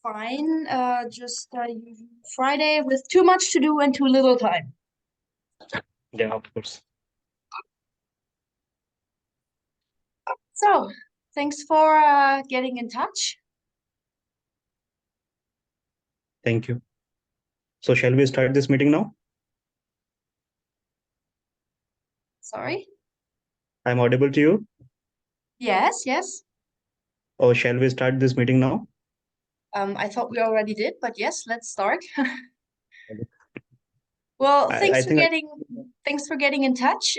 Fine. Just usual Friday with too much to do and too little time. Yeah, of course. So, thanks for getting in touch. Thank you. So shall we start this meeting now? Sorry? I'm audible to you? Yes, yes. Or shall we start this meeting now? I thought we already did, but yes, let's start. Well, I think thanks for getting in touch.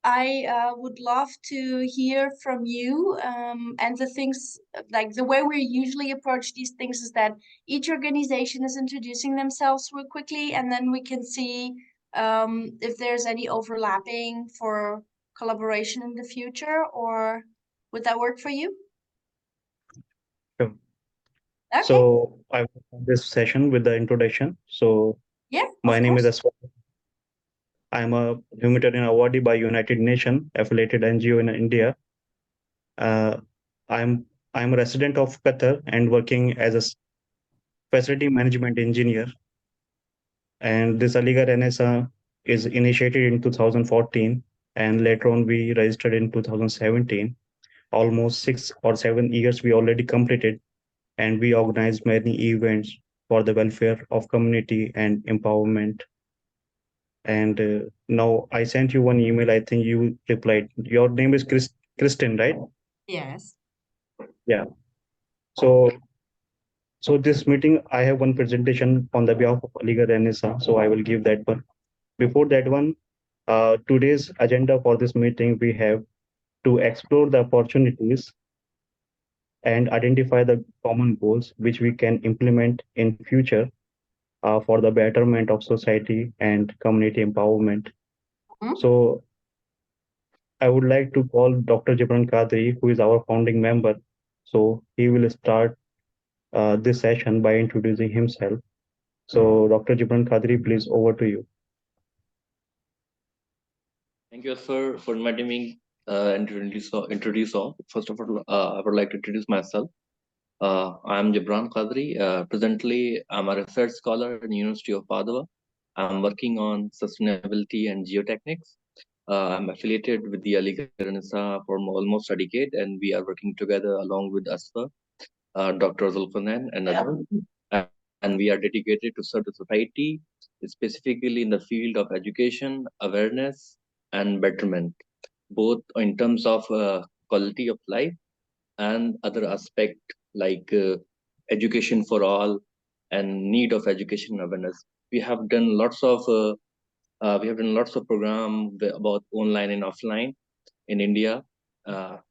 I would love to hear from you. And the things like the way we usually approach these things is that each organization is introducing themselves real quickly, and then we can see if there's any overlapping for collaboration in the future, or would that work for you? Sure. Okay. So I will start this session with the introduction. So Yeah, my of name is course. Aswad. I'm a humanitarian awardee by United Nations affiliated NGO in India. Uh, I'm I'm a resident of Qatar and working as a facility management engineer. And this Aligarh NSA is initiated in 2014, and later on we registered in 2017. Almost 6 or 7 years we already completed, and we organized many events for the welfare of community and empowerment. And now I sent you one email. I think you replied. Your name is Kristen, right? Yes. Yeah. So this meeting, I have one presentation on the behalf of Aligarh NSA. So I will give that one. Before that one, today's agenda for this meeting, we have to explore the opportunities and identify the common goals which we can implement in future for the betterment of society and community empowerment. So I would like to call Dr. Jibran Kadri, who is our founding member. So he will start this session by introducing himself. So Dr. Jibran Kadri, please over to you. Thank you, sir, for inviting me and to introduce all. First of all, I would like to introduce myself. I am Jibran Qadri. Presently, I'm a research scholar in the University of Padua. I'm working on sustainability and geotechnics. I'm affiliated with the Aligarh NSA for almost a decade, and we are working together along with Asfa, Dr. Zulfanan, and others. And we are dedicated to serve the society, specifically in the field of education, awareness, and betterment, both in terms of quality of life and other aspect like education for all and need of education awareness. We have done lots of program about online and offline in India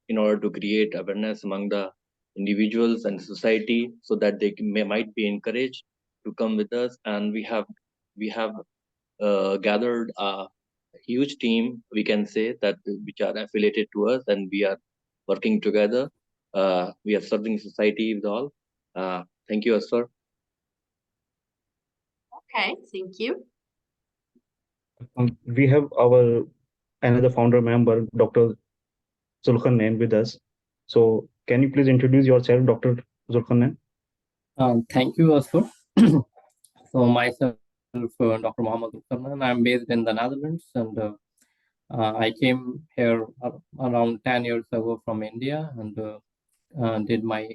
in order to create awareness among the individuals and society so that they might be encouraged to come with us. And we have gathered a huge team, we can say, that which are affiliated to us, and we are working together. We are serving society with all. Thank you, Aswar. Okay, thank you. We have our another founder member, Dr. Zulkarnain, with us. So can you please introduce yourself, Dr. Zulkarnain? Thank you, Aswar. So myself, Dr. Mohammed Zulkarnain. I'm based in the Netherlands, and I came here around 10 years ago from India, and did my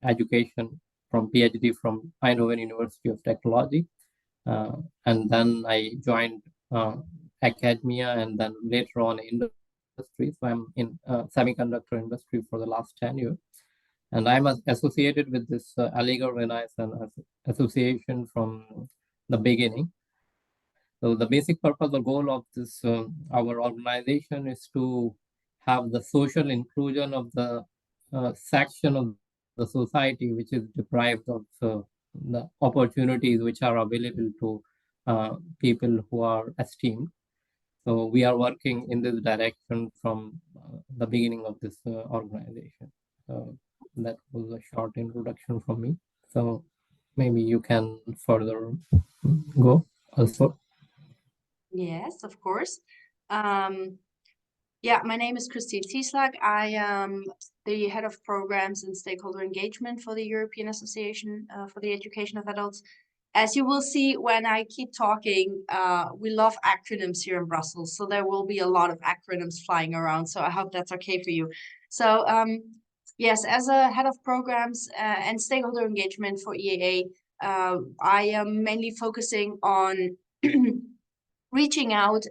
education from PhD from Eindhoven University of Technology. And then I joined academia, and then later on industry. So I'm in semiconductor industry for the last 10 years. And I'm associated with this Aligarh Renaissance Association from the beginning. So the basic purpose or goal of this our organization is to have the social inclusion of the section of the society which is deprived of the opportunities which are available to people who are esteemed. So we are working in this direction from the beginning of this organization. That was a short introduction from me. So maybe you can further go also. Yes, of course. Um, Yeah, my name is Christine Cieslak. I am the head of programs and stakeholder engagement for the European Association for the Education of Adults. As you will see when I keep talking, we love acronyms here in Brussels, so there will be a lot of acronyms flying around. So I hope that's okay for you. So yes, as a head of programs and stakeholder engagement for EAA, I am mainly focusing on reaching out,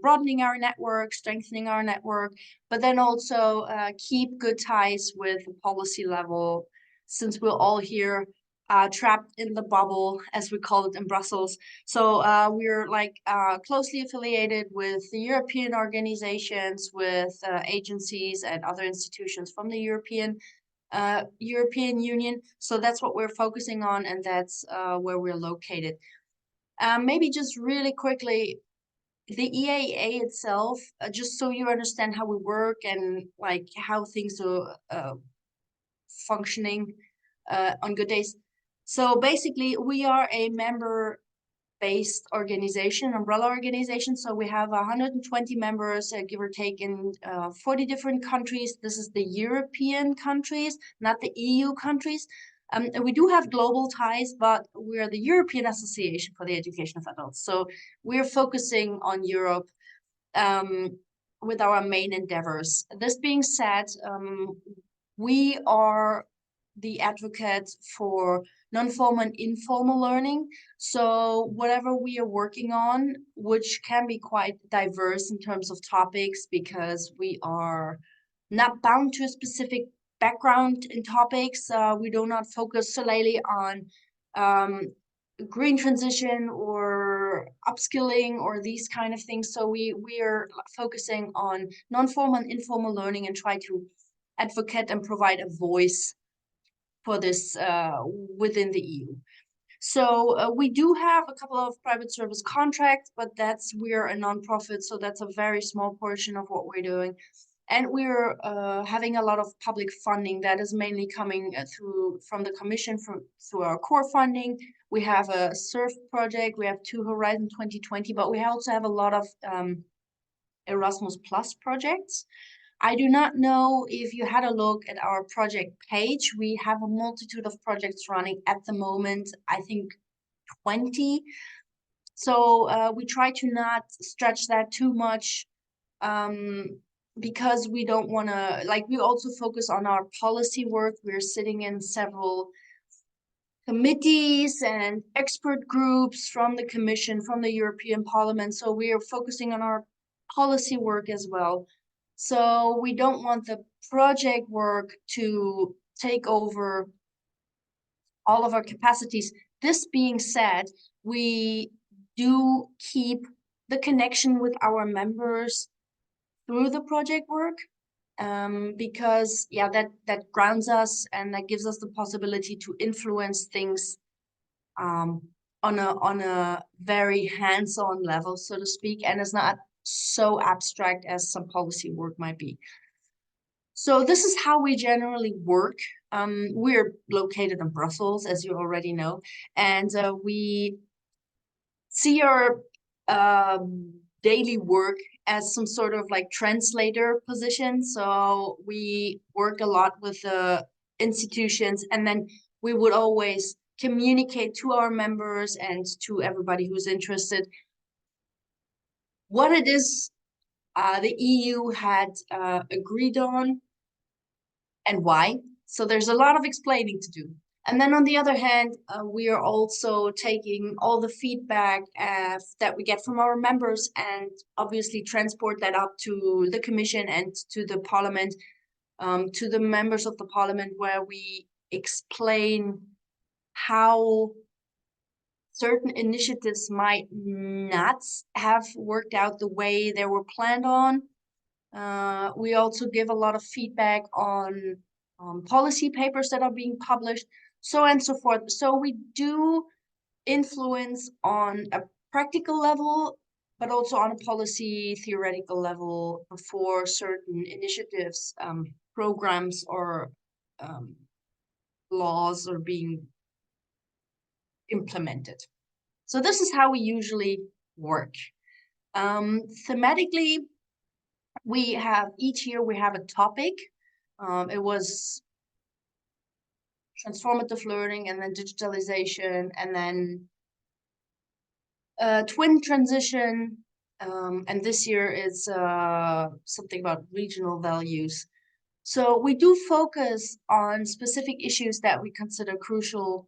broadening our network, strengthening our network, but then also keep good ties with the policy level, since we're all here trapped in the bubble, as we call it in Brussels. So we're like closely affiliated with the European organizations, with agencies and other institutions from the European Union. So that's what we're focusing on, and that's where we're located. Maybe just really quickly, the EAA itself, just so you understand how we work and like how things are functioning on good days. So basically, we are a member-based organization, umbrella organization. So we have 120 members, give or take, in 40 different countries. This is the European countries, not the EU countries. We do have global ties, but we're the European Association for the Education of Adults. So we're focusing on Europe with our main endeavors. This being said, we are the advocate for non-formal and informal learning. So whatever we are working on, which can be quite diverse in terms of topics, because we are not bound to a specific background in topics. We do not focus solely on green transition or upskilling or these kind of things. So we are focusing on non-formal and informal learning and try to advocate and provide a voice for this within the EU. So we do have a couple of private service contracts, but we're a nonprofit, so that's a very small portion of what we're doing. And we're having a lot of public funding that is mainly coming from the Commission through our core funding. We have a SURF project, we have 2 Horizon 2020, but we also have a lot of Erasmus Plus projects. I do not know if you had a look at our project page. We have a multitude of projects running at the moment, I think 20. So we try to not stretch that too much because we don't want to, like, we also focus on our policy work. We're sitting in several committees and expert groups from the Commission, from the European Parliament. So we are focusing on our policy work as well. So we don't want the project work to take over all of our capacities. This being said, we do keep the connection with our members through the project work, because yeah, that grounds us and that gives us the possibility to influence things on a very hands-on level, so to speak, and it's not so abstract as some policy work might be. So this is how we generally work. We're located in Brussels, as you already know, and we see our daily work as some sort of like translator position. So we work a lot with the institutions, and then we would always communicate to our members and to everybody who's interested what it is the EU had agreed on and why. So there's a lot of explaining to do. And then on the other hand, we are also taking all the feedback that we get from our members and obviously transport that up to the Commission and to the Parliament, to the members of the Parliament, where we explain how certain initiatives might not have worked out the way they were planned on. We also give a lot of feedback on policy papers that are being published, so on and so forth. So we do influence on a practical level, but also on a policy theoretical level before certain initiatives, programs, or laws are being implemented. So this is how we usually work. Thematically, each year we have a topic. It was transformative learning, and then digitalization, and then twin transition. And this year it's something about regional values. So we do focus on specific issues that we consider crucial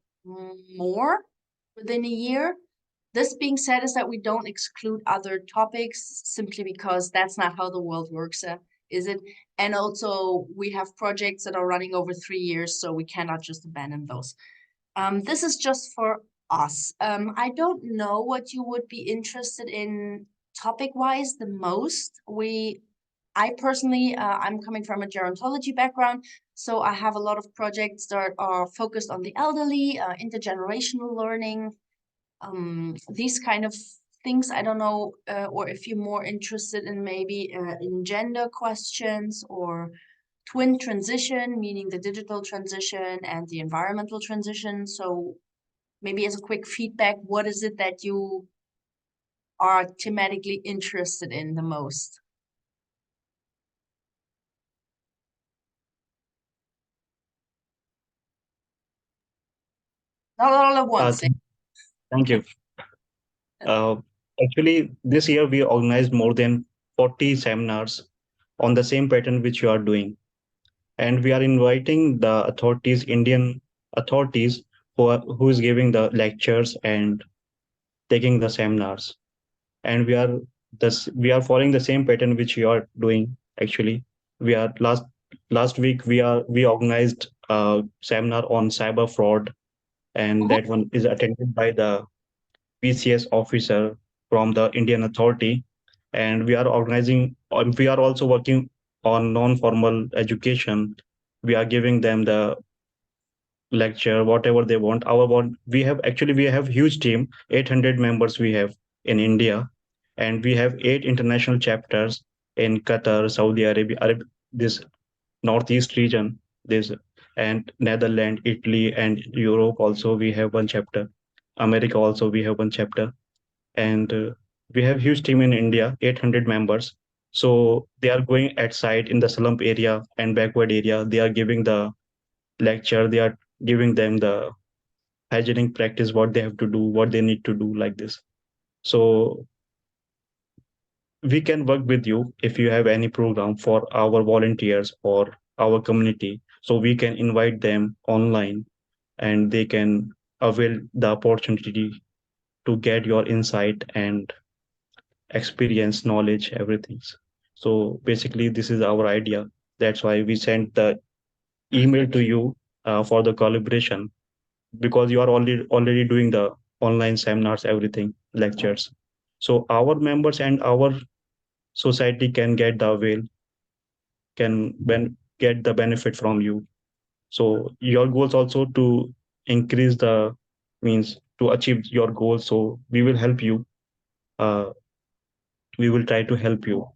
more within a year. This being said, is that we don't exclude other topics simply because that's not how the world works, is it? And also we have projects that are running over 3 years, so we cannot just abandon those. This is just for us. I don't know what you would be interested in topic-wise the most. I personally, I'm coming from a gerontology background, so I have a lot of projects that are focused on the elderly, intergenerational learning, these kind of things. I don't know, or if you're more interested in maybe in gender questions or twin transition, meaning the digital transition and the environmental transition. So maybe as a quick feedback, what is it that you are thematically interested in the most? Not all at once. Thank you. Actually, this year we organized more than 40 seminars on the same pattern which you are doing. And we are inviting the authorities, Indian authorities, who is giving the lectures and taking the seminars. And we are following the same pattern which you are doing. Actually, we are last week we organized a seminar on cyber fraud, and that one is attended by the PCS officer from the Indian authority. And we are also working on non-formal education. We are giving them the lecture, whatever they want. We have huge team, 800 members we have in India, and we have 8 international chapters in Qatar, Saudi Arabia, this Northeast region, this and Netherlands, Italy, and Europe also we have one chapter. America also we have one chapter, and we have huge team in India, 800 members. So they are going at site in the slum area and backward area. They are giving the lecture. They are giving them the hygienic practice, what they have to do, what they need to do, like this. So we can work with you if you have any program for our volunteers or our community. So we can invite them online, and they can avail the opportunity to get your insight and experience, knowledge, everything. So basically, this is our idea. That's why we sent the email to you for the collaboration, because you are already doing the online seminars, everything, lectures. So our members and our society can get the avail, get the benefit from you. So your goals also to increase the means to achieve your goals. So we will help you. Uh, we will try to help you.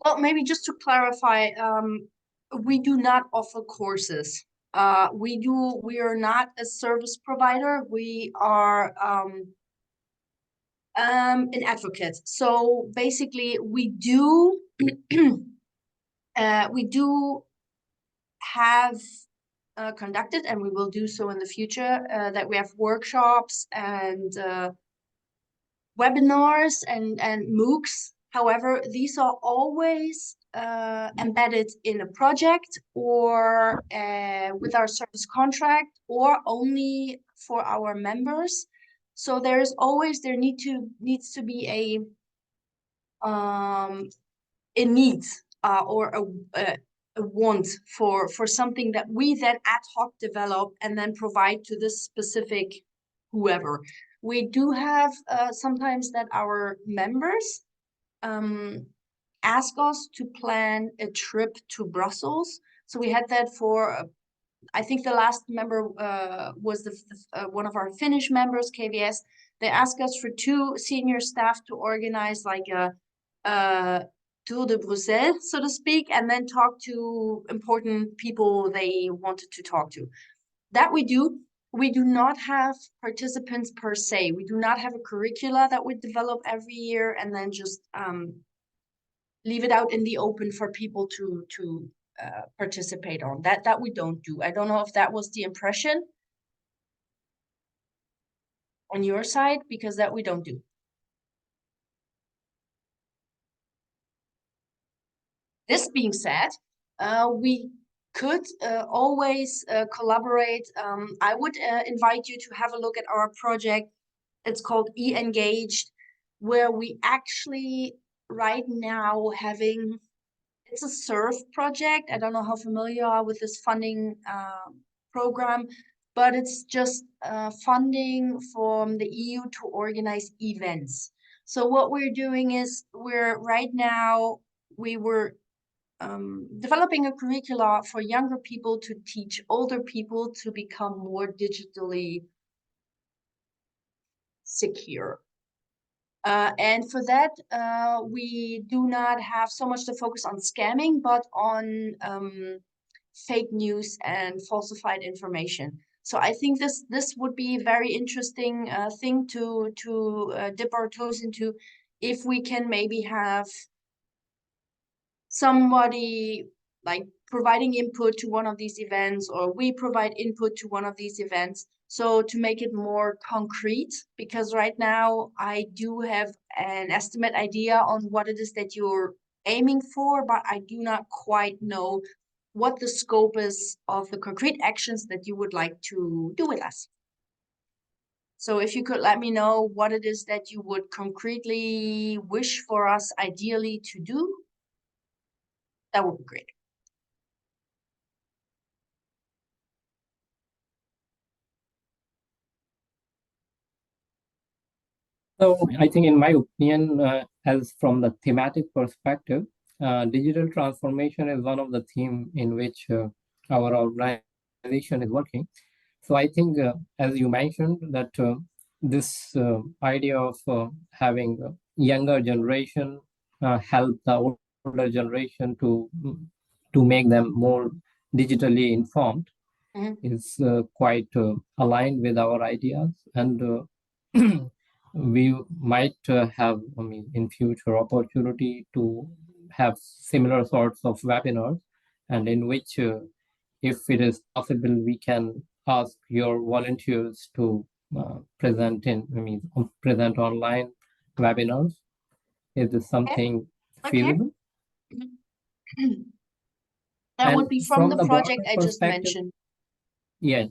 Well, maybe just to clarify, we do not offer courses. We are not a service provider. We are an advocate. So basically, we do have conducted, and we will do so in the future, that we have workshops and webinars and MOOCs. However, these are always embedded in a project or with our service contract, or only for our members. So there needs to be a need or a want for something that we then ad hoc develop and then provide to this specific whoever. We do have sometimes that our members ask us to plan a trip to Brussels. So we had that for I think the last member was one of our Finnish members, KVS. They asked us for 2 senior staff to organize like a tour de Bruxelles, so to speak, and then talk to important people they wanted to talk to. That we do. We do not have participants per se. We do not have a curricula that we develop every year and then just leave it out in the open for people to participate on. That we don't do. I don't know if that was the impression on your side, because that we don't do. This being said, we could always collaborate. I would invite you to have a look at our project. It's called E-Engaged, where we actually right now having, it's a SURF project. I don't know how familiar you are with this funding program, but it's just funding from the EU to organize events. So what we're doing is we were developing a curricula for younger people to teach older people to become more digitally secure. And for that, we do not have so much to focus on scamming, but on fake news and falsified information. So I think this would be a very interesting thing to dip our toes into, if we can maybe have somebody like providing input to one of these events, or we provide input to one of these events. So to make it more concrete, because right now I do have an estimate idea on what it is that you're aiming for, but I do not quite know what the scope is of the concrete actions that you would like to do with us. So if you could let me know what it is that you would concretely wish for us ideally to do, that would be great. So I think, in my opinion, as from the thematic perspective, digital transformation is one of the theme in which our organization is working. So I think, as you mentioned, that this idea of having a younger generation help the older generation to make them more digitally informed is quite aligned with our ideas, and we might have, I mean, in future opportunity to have similar sorts of webinars, and in which, if it is possible, we can ask your volunteers to present online webinars. Is this something feasible? That would be from the project I just mentioned. Yeah.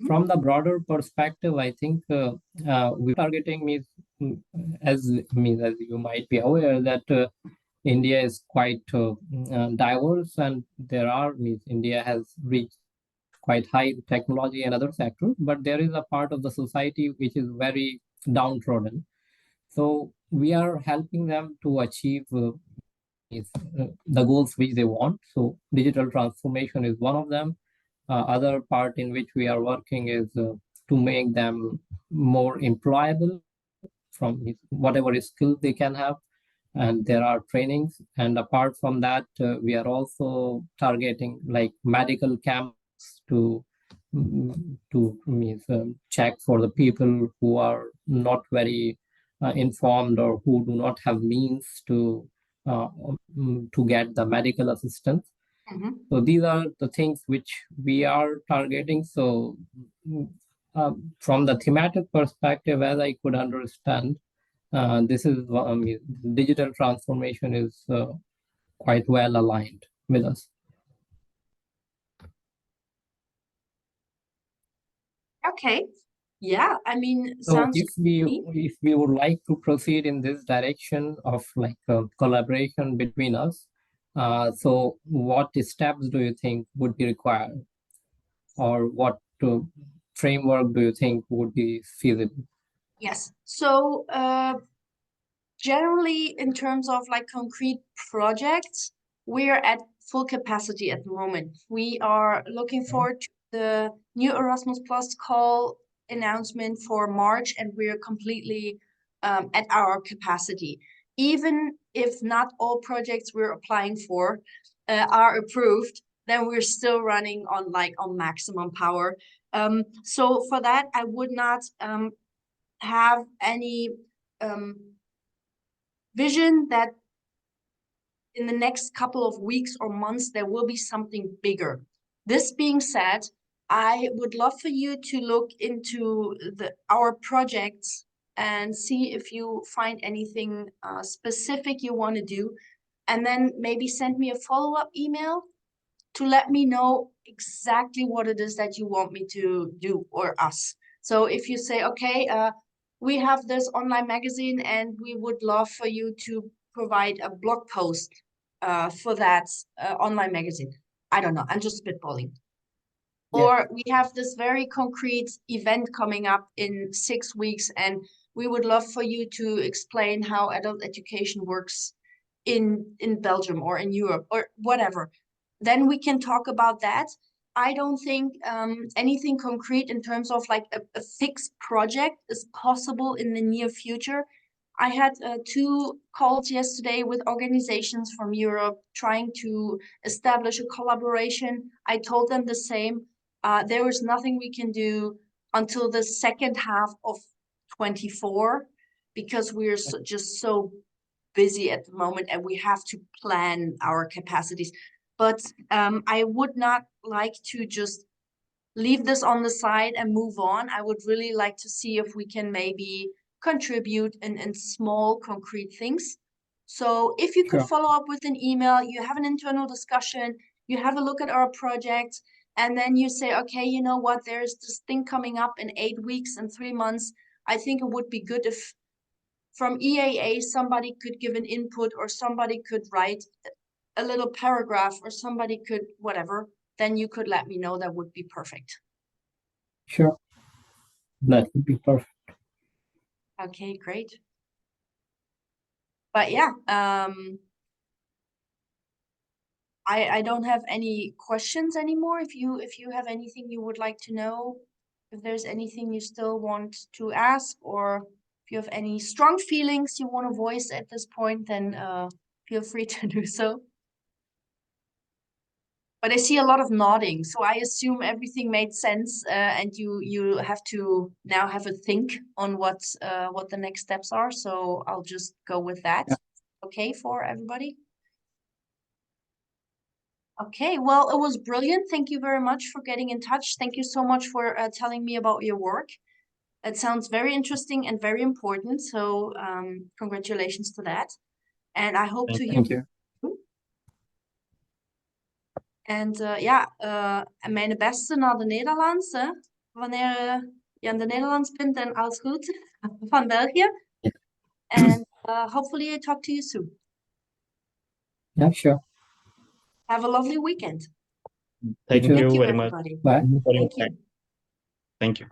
From the broader perspective, I think we're targeting as you might be aware, that India is quite diverse, and India has reached quite high technology and other sectors, but there is a part of the society which is very downtrodden. So we are helping them to achieve the goals which they want. So digital transformation is one of them. Other part in which we are working is to make them more employable from whatever skills they can have, and there are trainings. And apart from that, we are also targeting like medical camps to check for the people who are not very informed, or who do not have means to get the medical assistance. So these are the things which we are targeting. So from the thematic perspective, as I could understand, this is digital transformation is quite well aligned with us. Okay. Yeah, I mean, So sounds if we would like to proceed in this direction of like collaboration between us, so what steps do you think would be required, or what framework do you think would be feasible? Yes. So generally, in terms of like concrete projects, we're at full capacity at the moment. We are looking forward to the new Erasmus Plus call announcement for March, and we're completely at our capacity. Even if not all projects we're applying for are approved, then we're still running on maximum power. So for that, I would not have any vision that in the next couple of weeks or months, there will be something bigger. This being said, I would love for you to look into our projects and see if you find anything specific you want to do, and then maybe send me a follow-up email to let me know exactly what it is that you want me to do, or us. So if you say, okay, we have this online magazine and we would love for you to provide a blog post for that online magazine. I don't know, I'm just spitballing. Yeah. Or we have this very concrete event coming up in 6 weeks, and we would love for you to explain how adult education works in Belgium or in Europe or whatever. Then we can talk about that. I don't think anything concrete in terms of like a fixed project is possible in the near future. I had 2 calls yesterday with organizations from Europe trying to establish a collaboration. I told them the same. There is nothing we can do until the second half of 24 because we're just so busy at the moment and we have to plan our capacities. But I would not like to just leave this on the side and move on. I would really like to see if we can maybe contribute in small concrete things. So if you could Sure. follow up with an email, you have an internal discussion, you have a look at our project, and then you say, okay, you know what, there's this thing coming up in 8 weeks and 3 months. I think it would be good if from EAA somebody could give an input, or somebody could write a little paragraph, or somebody could whatever, then you could let me know. That would be perfect. Sure. That would be perfect. Okay, great. But yeah, I don't have any questions anymore. If you have anything you would like to know, if there's anything you still want to ask, or if you have any strong feelings you want to voice at this point, then feel free to do so. But I see a lot of nodding, so I assume everything made sense, and you have to now have a think on what the next steps are. So I'll just go with that. Yeah. Okay for everybody? Okay, well, it was brilliant. Thank you very much for getting in touch. Thank you so much for telling me about your work. It sounds very interesting and very important. So congratulations to that. And I hope to hear Thank you. En ja, mijn beste naar de Nederlands. Hè? Wanneer je in de Nederlands bent, dan alles goed. Van België. Yeah. And hopefully I talk to you soon. Yeah, sure. Have a lovely weekend. Thank too. you Thank you, very much everybody. Bye. for your Thank you. time. Thank you.